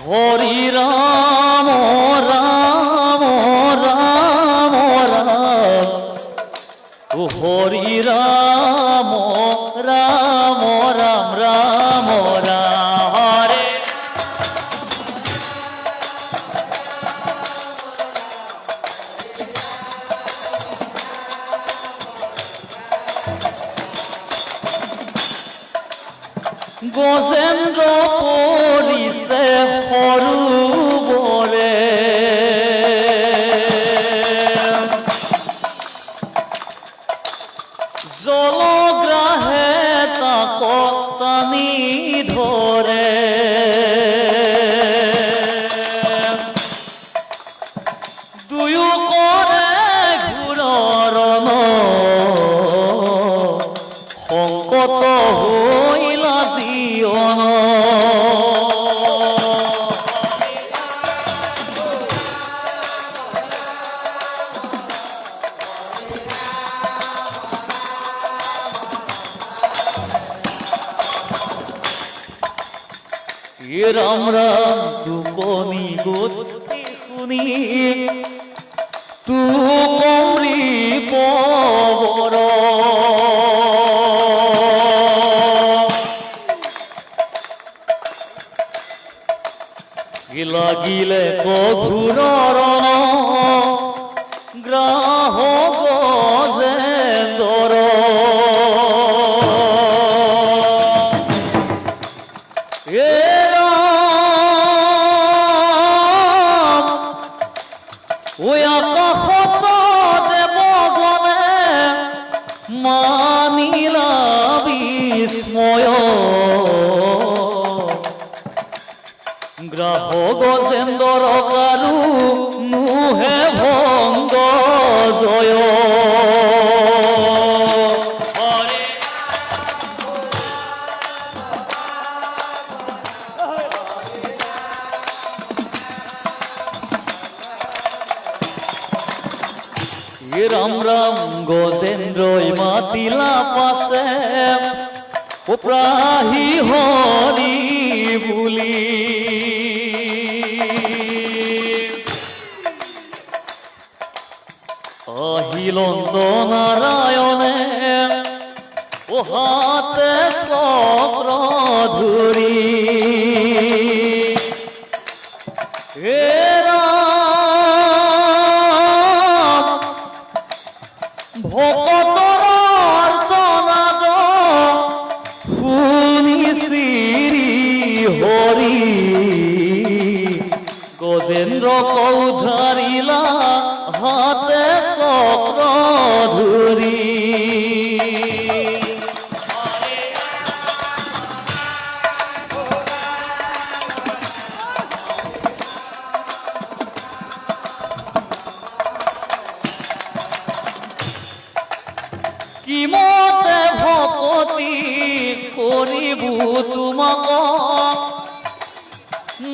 হৰি ৰাম ৰাম ৰাম ৰাম ও হৰি ৰাম ৰাম ৰাম ৰাম ৰাম হৰে গজেন্দ্ৰ পৰিছে সৰুবৰে জলগ্ৰাহে তাক টানি ধৰে দুয়ো কৰে ঘূৰণৰ সংকট হৈলা জীৱন ৰাম ৰাম টোপনি গতি শুনি টোপনি পবৰ লাগিলে কঘূৰৰ গ্ৰাহ গজেন্দ্ৰ আকাশত দেৱগণে মানিলা বিস্ময় গ্ৰাহ গজেন্দ্ৰ কাৰু নোহে ভংগ জয় ৰাম ৰাম গজেন্দ্ৰই মাতিলা পাছে প্ৰাহী হৰি বুলি আহিলন্ত নাৰায়ণে হাতে চক্ৰ ধৰি ভকতৰ অৰ্চনাদ শুনি শ্ৰী হৰি গজেন্দ্ৰ কৌধাৰিলা হাতে চক্ৰ ধৰি কিমতে ভকতি কৰিবু তোমাক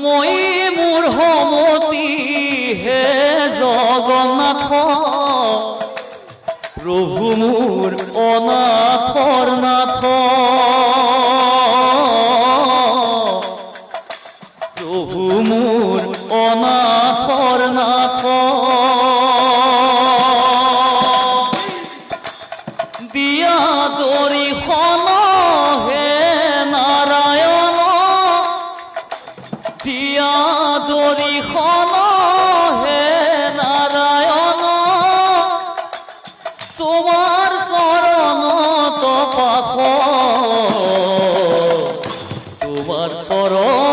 মই মোৰ সমতি হে জগন্নাথ প্ৰভু মোৰ অনাথৰ নাথ প্ৰভু মোৰ অনাথৰ নাথ দিয়া দৰিখন হে নাৰায়ণ দিয়া দৰিখন হে নাৰায়ণ তোমাৰ চৰণত পাথ তোমাৰ চৰণ